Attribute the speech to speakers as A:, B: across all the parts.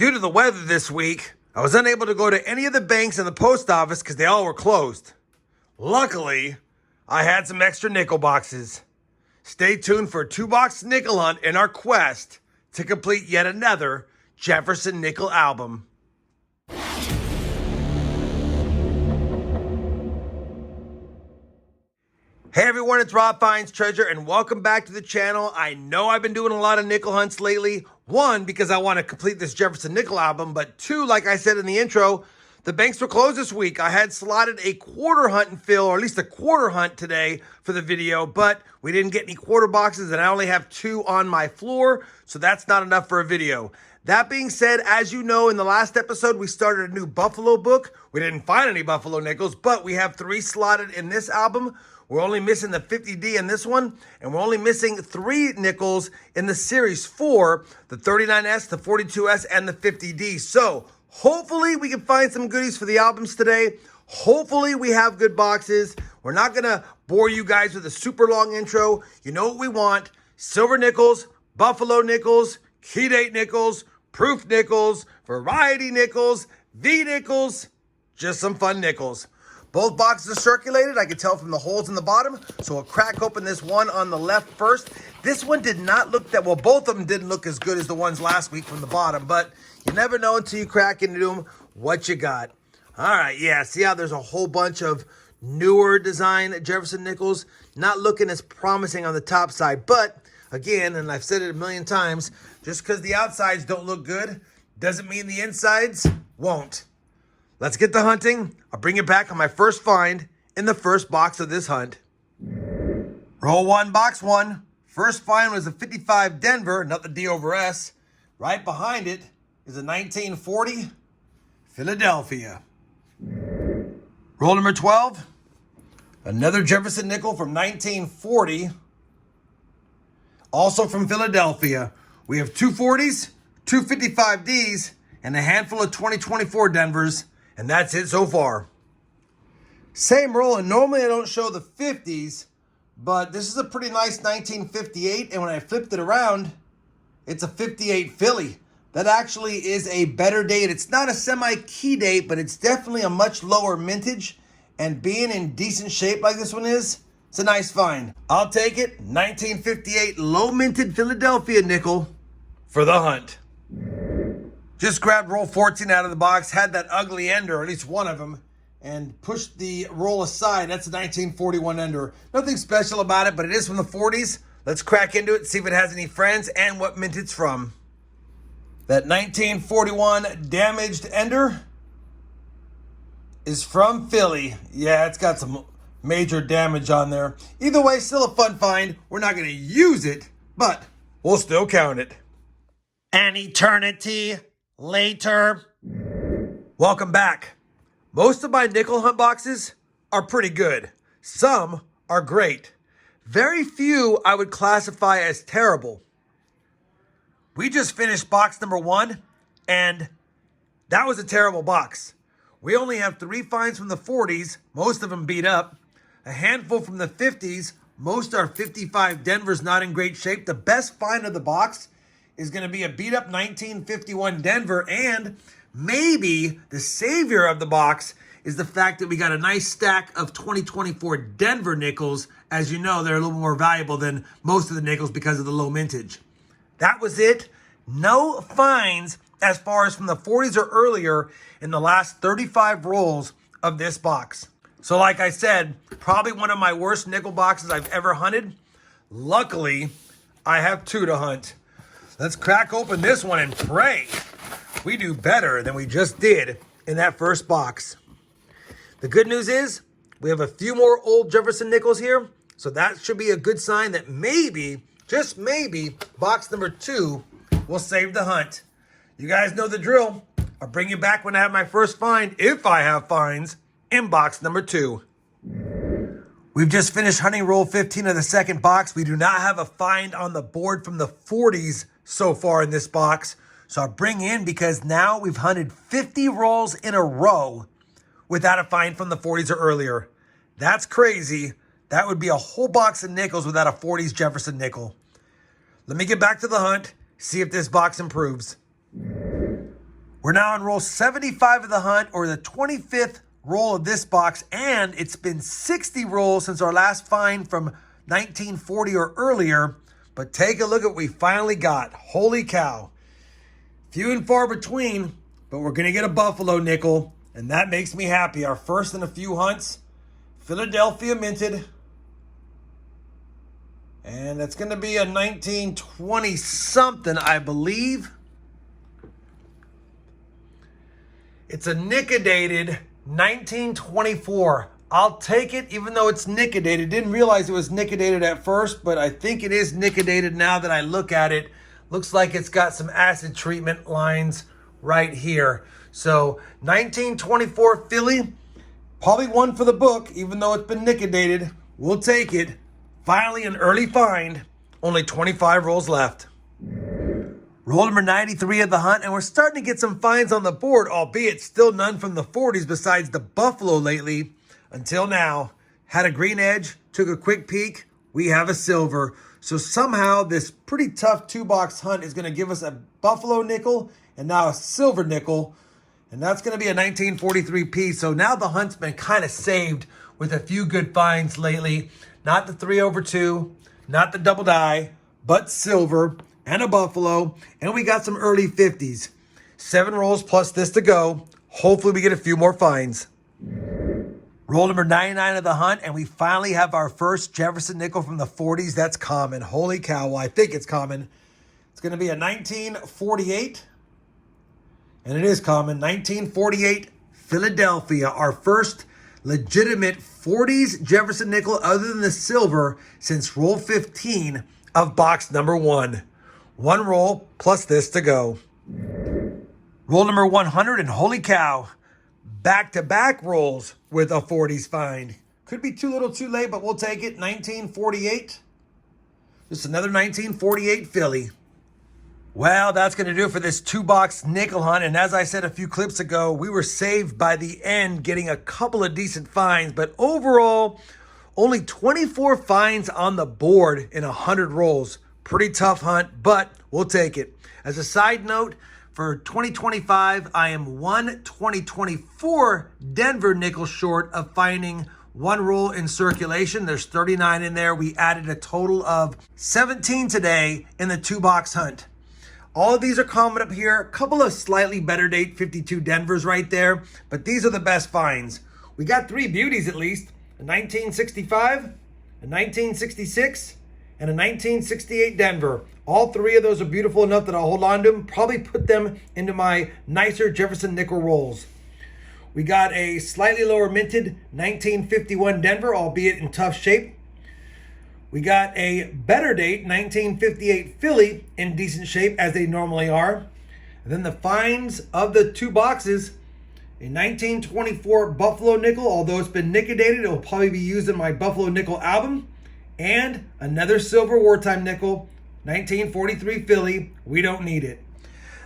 A: Due to the weather this week, I was unable to go to any of the banks and the post office because they all were closed. Luckily, I had some extra nickel boxes. Stay tuned for a 2-box nickel hunt in our quest to complete yet another Jefferson nickel album. Hey everyone, it's RobFindsTreasure and welcome back to the channel. I know I've been doing a lot of nickel hunts lately. One, because I want to complete this Jefferson nickel album, but two, like I said in the intro, the banks were closed this week. I had slotted a quarter hunt and fill, or at least a quarter hunt today for the video, but we didn't get any quarter boxes and I only have 2 on my floor, so that's not enough for a video. That being said, as you know, in the last episode, we started a new Buffalo book. We didn't find any Buffalo nickels, but we have 3 slotted in this album. We're only missing the 50D in this one, and we're only missing 3 nickels in the Series 4, the 39S, the 42S, and the 50D. So hopefully we can find some goodies for the albums today. Hopefully we have good boxes. We're not going to bore you guys with a super long intro. You know what we want: silver nickels, Buffalo nickels, Nic-A-Date nickels, proof nickels, variety nickels, V nickels, just some fun nickels. Both boxes are circulated. I can tell from the holes in the bottom. So we'll crack open this one on the left first. This one did not look that well. Both of them didn't look as good as the ones last week from the bottom, but you never know until you crack into them what you got. All right, yeah, see how there's a whole bunch of newer design Jefferson nickels, not looking as promising on the top side. But again, and I've said it a million times, just because the outsides don't look good doesn't mean the insides won't. Let's get to hunting. I'll bring you back on my first find in the first box of this hunt. Roll 1, box 1. First find was a 55 Denver, not the D over S. Right behind it is a 1940 Philadelphia. Roll number 12. Another Jefferson nickel from 1940. Also from Philadelphia. We have 2 40s, 2 55Ds, and a handful of 2024 Denvers. And that's it so far. Same roll, and normally I don't show the 50s, but this is a pretty nice 1958, and when I flipped it around, it's a 58 Philly. That actually is a better date. It's not a semi-key date, but it's definitely a much lower mintage, and being in decent shape like this one is, it's a nice find. I'll take it. 1958 low-minted Philadelphia nickel for the hunt. Just grabbed roll 14 out of the box, had that ugly ender, or at least one of them, and pushed the roll aside. That's a 1941 ender. Nothing special about it, but it is from the 40s. Let's crack into it, see if it has any friends and what mint it's from. That 1941 damaged ender is from Philly. Yeah, it's got some major damage on there. Either way, still a fun find. We're not going to use it, but we'll still count it. An eternity later. Welcome back. Most of my nickel hunt boxes are pretty good. Some are great. Very few I would classify as terrible. We just finished box number 1, and that was a terrible box. We only have 3 finds from the 40s, most of them beat up. A handful from the 50s, most are 55 Denver's not in great shape. The best find of the box is going to be a beat-up 1951 Denver, and maybe the savior of the box is the fact that we got a nice stack of 2024 Denver nickels. As you know, they're a little more valuable than most of the nickels because of the low mintage. That was it. No finds as far as from the 40s or earlier in the last 35 rolls of this box. So like I said, probably one of my worst nickel boxes I've ever hunted. Luckily, I have 2 to hunt. Let's crack open this one and pray we do better than we just did in that first box. The good news is we have a few more old Jefferson nickels here, so that should be a good sign that maybe, just maybe, box number 2 will save the hunt. You guys know the drill. I'll bring you back when I have my first find, if I have finds, in box number 2. We've just finished hunting roll 15 of the second box. We do not have a find on the board from the 40s so far in this box. So I'll bring in, because now we've hunted 50 rolls in a row without a find from the 40s or earlier. That's crazy. That would be a whole box of nickels without a 40s Jefferson nickel. Let me get back to the hunt, see if this box improves. We're now on roll 75 of the hunt, or the 25th roll of this box, and it's been 60 rolls since our last find from 1940 or earlier. But take a look at what we finally got. Holy cow. Few and far between, but we're going to get a buffalo nickel, and that makes me happy. Our first in a few hunts. Philadelphia minted. And that's going to be a 1920 something, I believe. It's a Nic-A-Dated 1924. I'll take it, even though it's Nic-A-Dated. Didn't realize it was Nic-A-Dated at first, but I think it is Nic-A-Dated now that I look at it. Looks like it's got some acid treatment lines right here. So 1924 Philly, probably one for the book, even though it's been Nic-A-Dated. We'll take it. Finally, an early find. Only 25 rolls left. Roll number 93 of the hunt, and we're starting to get some finds on the board, albeit still none from the 40s besides the buffalo lately. Until now, had a green edge, took a quick peek. We have a silver. So somehow this pretty tough two-box hunt is going to give us a buffalo nickel and now a silver nickel. And that's going to be a 1943 piece. So now the hunt's been kind of saved with a few good finds lately. Not the 3/2, not the double die, but silver and a buffalo. And we got some early 50s. 7 rolls plus this to go. Hopefully we get a few more finds. Roll number 99 of the hunt, and we finally have our first Jefferson nickel from the 40s. That's common. Holy cow. Well, I think it's common. It's going to be a 1948. And it is common. 1948 Philadelphia. Our first legitimate 40s Jefferson nickel other than the silver since roll 15 of box number 1. 1 roll plus this to go. Roll number 100, and holy cow, back-to-back rolls with a 40s find. Could be too little too late, but we'll take it. 1948. Just another 1948 Philly. Well, that's going to do it for this 2-box nickel hunt. And as I said a few clips ago, we were saved by the end, getting a couple of decent finds. But overall, only 24 finds on the board in 100 rolls. Pretty tough hunt, but we'll take it. As a side note, for 2025, I am 1 2024 Denver nickel short of finding 1 roll in circulation. There's 39 in there. We added a total of 17 today in the 2-box hunt. All of these are common up here. A couple of slightly better date 52 Denvers right there, but these are the best finds. We got 3 beauties at least. A 1965, a 1966, and a 1968 Denver. All 3 of those are beautiful enough that I'll hold on to them. Probably put them into my nicer Jefferson nickel rolls. We got a slightly lower minted 1951 Denver, albeit in tough shape. We got a better date 1958 Philly in decent shape as they normally are. And then the finds of the 2 boxes, a 1924 Buffalo nickel, although it's been Nic-A-Dated, it will probably be used in my Buffalo nickel album. And another silver wartime nickel, 1943 Philly. We don't need it.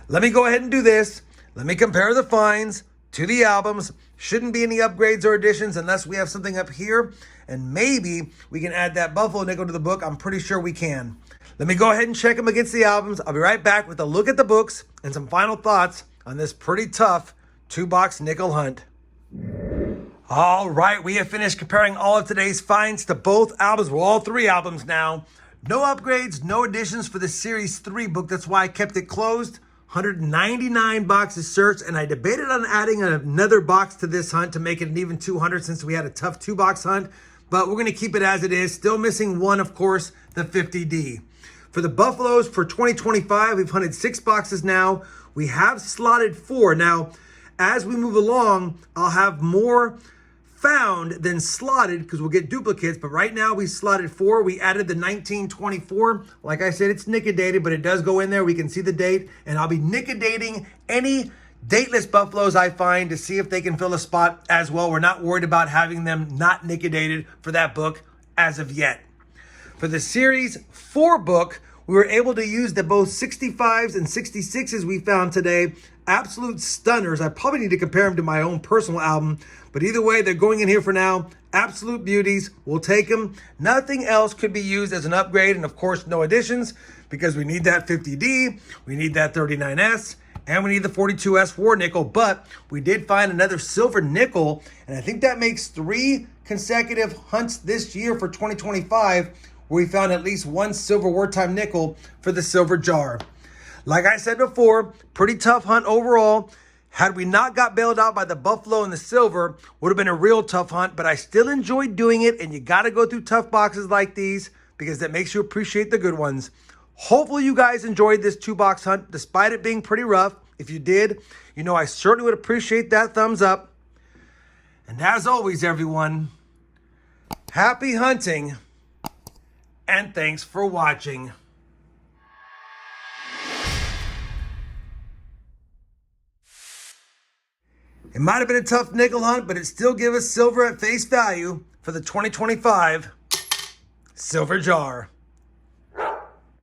A: Let me go ahead and do this. Let me compare the finds to the albums. Shouldn't be any upgrades or additions unless we have something up here. And maybe we can add that buffalo nickel to the book. I'm pretty sure we can. Let me go ahead and check them against the albums. I'll be right back with a look at the books and some final thoughts on this pretty tough 2-box nickel hunt. All right, we have finished comparing all of today's finds to both albums. Well, all 3 albums now. No upgrades, no additions for the Series 3 book. That's why I kept it closed. 199 boxes searched, and I debated on adding another box to this hunt to make it an even 200 since we had a tough 2-box hunt. But we're going to keep it as it is. Still missing 1, of course, the 50D. For the Buffaloes for 2025, we've hunted 6 boxes now. We have slotted 4. Now, as we move along, I'll have more found than slotted because we'll get duplicates. But right now, we slotted 4. We added the 1924. Like I said, it's Nic-A-Dated, but it does go in there. We can see the date. And I'll be Nic-A-Dating any dateless Buffaloes I find to see if they can fill a spot as well. We're not worried about having them not Nic-A-Dated for that book as of yet. For the Series 4 book, we were able to use the both 65s and 66s we found today. Absolute stunners. I probably need to compare them to my own personal album, but either way, they're going in here for now. Absolute beauties. We'll take them. Nothing else could be used as an upgrade, and of course, no additions because we need that 50D, we need that 39S, And we need the 42S war nickel, but we did find another silver nickel, and I think that makes 3 consecutive hunts this year for 2025 where we found at least 1 silver wartime nickel for the silver jar. Like I said before, pretty tough hunt overall. Had we not got bailed out by the buffalo and the silver, would have been a real tough hunt, but I still enjoyed doing it, and you got to go through tough boxes like these because that makes you appreciate the good ones. Hopefully you guys enjoyed this 2-box hunt despite it being pretty rough. If you did, you know I certainly would appreciate that thumbs up. And as always, everyone, happy hunting and thanks for watching. It might have been a tough nickel hunt, but it still gave us silver at face value for the 2025 silver jar.